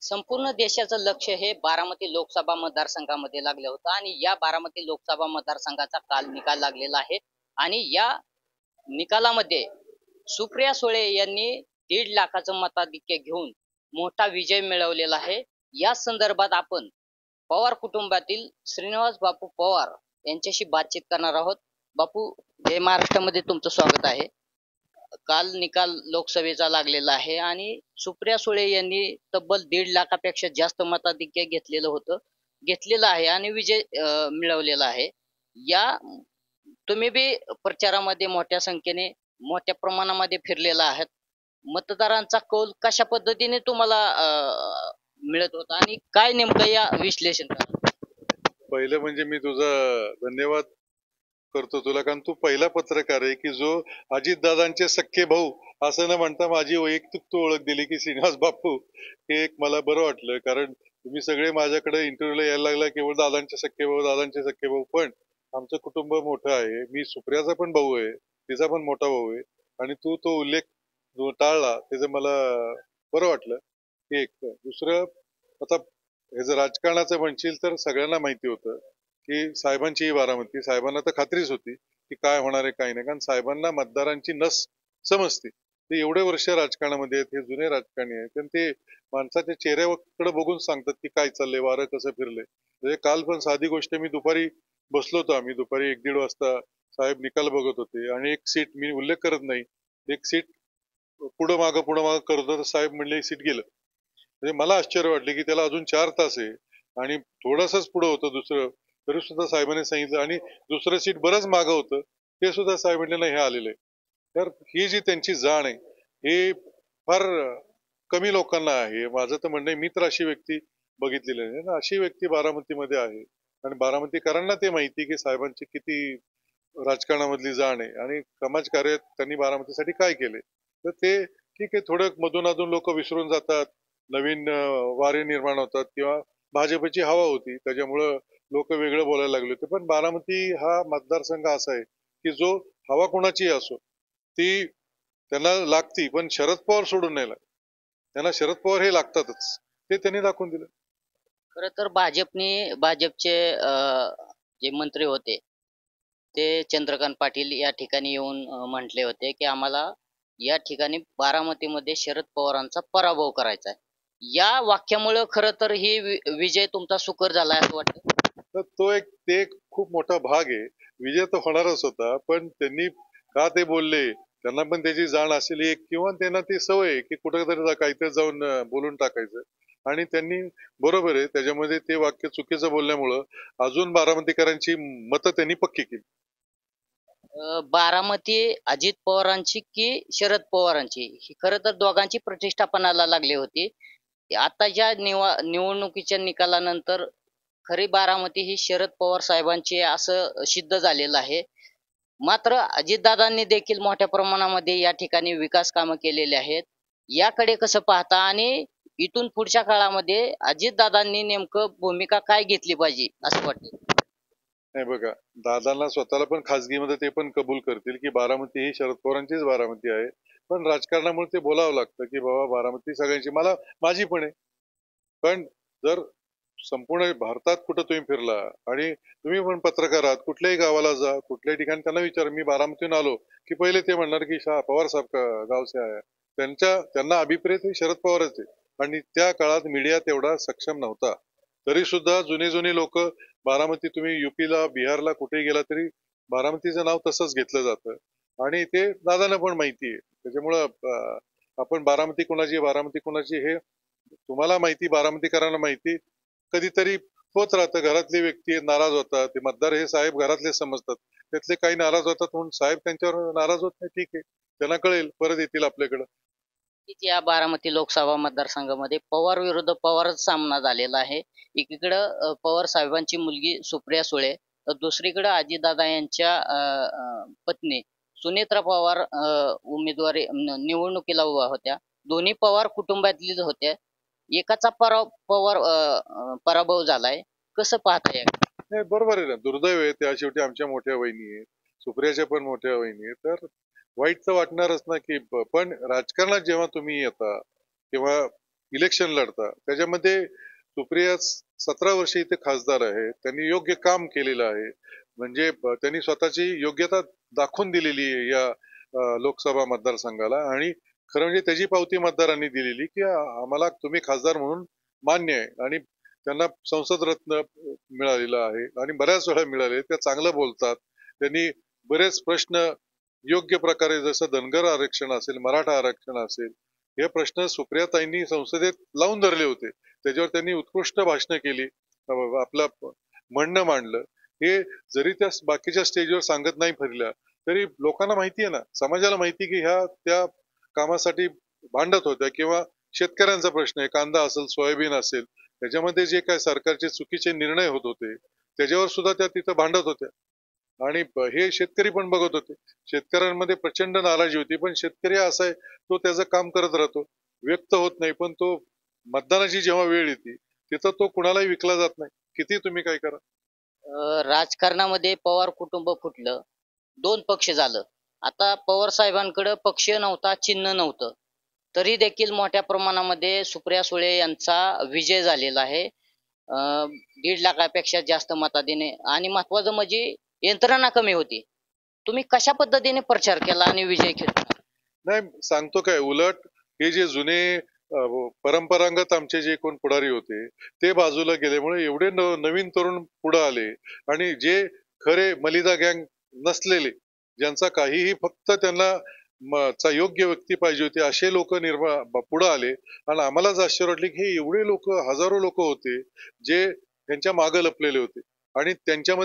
संपूर्ण देशाचं लक्ष हे बारामती लोकसभा मतदारसंघामध्ये लागलं होतं आणि या बारामती लोकसभा मतदारसंघाचा काल निकाल लागलेला आहे आणि या निकालामध्ये सुप्रिया सुळे यांनी 1.5 लाखाचं मताधिक्य घेऊन मोठा विजय मिळवलेला आहे। या संदर्भात आपण पवार कुटुंबातील श्रीनिवास बापू पवार यांच्याशी बातचीत करणार आहोत। बापू, जय महाराष्ट्रामध्ये तुमचं स्वागत आहे। काल निकाल लोकसभेचा लागलेला आहे आणि सुप्रिया सुळे यांनी तब्बल 1.5 लाखापेक्षा जास्त मताधिक्य घेतलेलं आहे आणि विजय मिळवलेला आहे। या तुम्ही बी प्रचारामध्ये मोठ्या संख्येने मोठ्या प्रमाणामध्ये फिरलेला आहात। मतदारांचा कौल कशा पद्धतीने तुम्हाला मिळत होता आणि काय नेमकं या विश्लेषण करा। पहिलं म्हणजे मी तुझा धन्यवाद करतो तुला, कारण तू पहिला पत्रकार आहे की जो अजितदादांचे सख्खे भाऊ असं न म्हणता माझी वैयक्तिक तू ओळख दिली की श्रीनिवास बापू। हे एक मला बरं वाटलं, कारण तुम्ही सगळे माझ्याकडे इंटरव्ह्यूला यायला लागला केवळ दादांचे सख्खे भाऊ, पण आमचं कुटुंब मोठं आहे। मी सुप्रियाचा पण भाऊ आहे, तिचा पण मोठा भाऊ आहे आणि तू तो उल्लेख टाळला त्याचं मला बरं वाटलं। एक दुसरं, आता हे जर राजकारणाचं म्हणशील तर सगळ्यांना माहिती होतं की साहेबांची ही बारामती, साहेबांना तर खात्रीच होती की काय होणार आहे काय नाही, कारण साहेबांना मतदारांची नस समजते। ते एवढे वर्ष राजकारणामध्ये आहेत, हे जुने राजकारणी आहेत आणि ते माणसाच्या चेहऱ्याकडे बघून सांगतात की काय चाललंय, वारं कसं फिरलंय। म्हणजे काल पण साधी गोष्ट, मी दुपारी बसलो होतो, आम्ही दुपारी 1-1:30 वाजता साहेब निकाल बघत होते आणि एक सीट, मी उल्लेख करत नाही, एक सीट पुढं मागं करत होतं, साहेब म्हणले सीट गेलं। म्हणजे मला आश्चर्य वाटले की त्याला अजून 4 तास आहे आणि थोडंसंच पुढं होतं दुसरं, तरी सुद्धा साहेबांनी सांगितलं, आणि दुसरं सीट बरंच मागं होतं ते सुद्धा साहेब म्हणले नाही हे आलेलं आहे। तर ही जी त्यांची जाण आहे हे फार कमी लोकांना आहे। माझं तर म्हणणं, मी तर अशी व्यक्ती बघितलेली नाही ना, अशी व्यक्ती बारामतीमध्ये आहे आणि बारामतीकरांना ते माहिती की साहेबांची किती राजकारणामधली जाण आहे आणि समाज कार्यात त्यांनी बारामतीसाठी काय केले। तर ते ठीक आहे, थोडं मधून अधून लोक विसरून जातात, नवीन वारे निर्माण होतात किंवा भाजपची हवा होती त्याच्यामुळं लोक वेगळं बोलायला लागले होते। पण बारामती हा मतदारसंघ असा आहे की जो हवा कोणाची असो ती त्यांना लागती, पण शरद पवार सोडून नाही लागत, त्यांना शरद पवार हे लागतातच, ते त्यांनी दाखवून दिलं। खरं तर भाजपचे जे मंत्री होते ते चंद्रकांत पाटील या ठिकाणी येऊन म्हटले होते की आम्हाला या ठिकाणी बारामतीमध्ये शरद पवारांचा पराभव करायचा आहे। या वाक्यामुळे खरं तर ही विजय तुमचा सुकर झालाय असं वाटतं। तर तो एक खूप मोठा भाग आहे। विजय तर होणारच होता, पण त्यांनी का ते बोलले, त्यांना पण त्याची जाण असेल एक, किंवा त्यांना ती सवय आहे की कुठेतरी काहीतरी जाऊन बोलून टाकायचं, आणि त्यांनी बरोबर आहे त्याच्यामध्ये ते वाक्य चुकीचं बोलल्यामुळं अजून बारामतीकरांची मतं त्यांनी पक्की केली। बारामती अजित पवारांची की शरद पवारांची, ही खरं तर दोघांची प्रतिष्ठापनाला लागली होती। आताच्या निवडणुकीच्या निकालानंतर खरी बारामती ही शरद पवार साहेबांची असं सिद्ध झालेलं आहे। मात्र अजितदादांनी देखील मोठ्या प्रमाणामध्ये या ठिकाणी विकास कामं केलेली आहेत। याकडे कसं पाहता आणि इथून पुढच्या काळामध्ये अजितदादांनी नेमकं भूमिका काय घेतली पाहिजे असं वाटतं? नाही बघा, दादांना स्वतःला पण खासगीमध्ये ते पण कबूल करतील की बारामती ही शरद पवारांचीच बारामती आहे, पण राजकारणामुळे ते बोलावं लागतं की बाबा बारामती सगळ्यांची, मला माझी पण आहे। पण जर संपूर्ण भारतात कुठं तुम्ही फिरला आणि तुम्ही पण पत्रकार आहात, कुठल्याही गावाला जा, कुठल्याही ठिकाणी त्यांना विचार, मी बारामतीतून आलो की पहिले ते म्हणणार की पवार साहेब का गाव से आया, त्यांना अभिप्रेत हे शरद पवारच आहे। आणि त्या काळात मीडिया तेवढा सक्षम नव्हता, तरी सुद्धा जुने लोक बारामती, तुम्ही युपीला बिहारला कुठेही गेला तरी बारामतीचं नाव तसंच घेतलं जातं आणि ते दादांना पण माहिती आहे। त्याच्यामुळं आपण बारामती कोणाची हे तुम्हाला माहिती, बारामतीकरांना माहिती, कधीतरी होत राहतं, घरातली व्यक्ती नाराज होतात, ते मतदार हे साहेब घरातले समजतात, त्यातले काही नाराज होतात म्हणून साहेब त्यांच्यावर नाराज होत नाही, ठीक आहे, त्यांना कळेल, परत येतील आपल्याकडं। या बारामती लोकसभा मतदारसंघामध्ये पवार विरुद्ध पवारच सामना झालेला आहे। एकीकडं पवार साहेबांची मुलगी सुप्रिया सुळे, तर दुसरीकडे अजितदादा यांच्या पत्नी सुनेत्रा पवार उमेदवारी निवडणुकीला उभ्या होत्या। दोन्ही पवार कुटुंबातलीच होत्या। एकाचा पराभव झालाय, कसं पाहता येईल? नाही, बरोबर आहे ना, दुर्दैव आहे, त्या शेवटी आमच्या मोठ्या वहिनी आहेत, सुप्रियाच्या पण मोठ्या वहिनी आहेत, तर वाईट तर वाटणारच ना की पण राजकारणात जेव्हा तुम्ही येता तेव्हा इलेक्शन लढता त्याच्यामध्ये सुप्रिया 17 वर्ष इथे खासदार आहे. त्यांनी योग्य काम केलेलं आहे. म्हणजे त्यांनी स्वतःची योग्यता दाखवून दिलेली आहे या लोकसभा मतदारसंघाला. आणि खरं म्हणजे त्याची पावती मतदारांनी दिलेली की आम्हाला तुम्ही खासदार म्हणून मान्य आहे. आणि त्यांना संसद रत्न मिळालेलं आहे आणि बऱ्याच वेळा मिळाले. त्या चांगलं बोलतात. त्यांनी बरेच प्रश्न योग्य प्रकारे, जसं धनगर आरक्षण असेल, मराठा आरक्षण असेल, हे प्रश्न सुप्रियाताईंनी संसदेत लावून धरले होते. त्याच्यावर त्यांनी उत्कृष्ट भाषणं केली, आपलं म्हणणं मांडलं. हे जरी त्या बाकीच्या स्टेजवर सांगत नाही फिरल्या तरी लोकांना माहिती आहे ना, समाजाला माहिती की ह्या त्या कामासाठी भांडत होत्या. किंवा शेतकऱ्यांचा प्रश्न आहे, कांदा असेल, सोयाबीन असेल, त्याच्यामध्ये जे काय सरकारचे चुकीचे निर्णय होत होते त्याच्यावर सुद्धा त्या तिथं भांडत होत्या. आणि हे शेतकरी पण बघत होते. शेतकऱ्यांमध्ये प्रचंड नाराजी होती. पण शेतकरी असा आहे, तो त्याचं काम करत राहतो, व्यक्त होत नाही. पण तो मतदानाची जेव्हा वेळ येते तिथं तो कुणालाही विकला जात नाही, किती तुम्ही काय करा. राजकारणामध्ये पवार कुटुंब फुटलं, 2 पक्ष झालं. आता पवार साहेबांकडे पक्ष नव्हता, चिन्ह नव्हतं, तरी देखील मोठ्या प्रमाणामध्ये सुप्रिया सुळे यांचा विजय झालेला आहे. 1.5 लाखापेक्षा जास्त मताधिने. आणि महत्वाचं म्हणजे यंत्रणा कमी होती. तुम्ही कशा पद्धतीने प्रचार केला आणि विजय केला? नाही, सांगतो काय, उलट हे जे जुने परंपरागत आमचे जे कोण पुढारी होते ते बाजूला गेल्यामुळे एवढे नवीन तरुण पुढे आले. आणि जे खरे मलिदा गँग नसलेले, ज्यांचा काहीही, फक्त त्यांना योग्य व्यक्ती पाहिजे होती, असे लोक पुढे आले. आणि आम्हालाच आश्चर्य वाटले की हे एवढे लोक, हजारो लोक होते जे त्यांच्या मागे लपलेले होते. आणि त्यांच्यामध्ये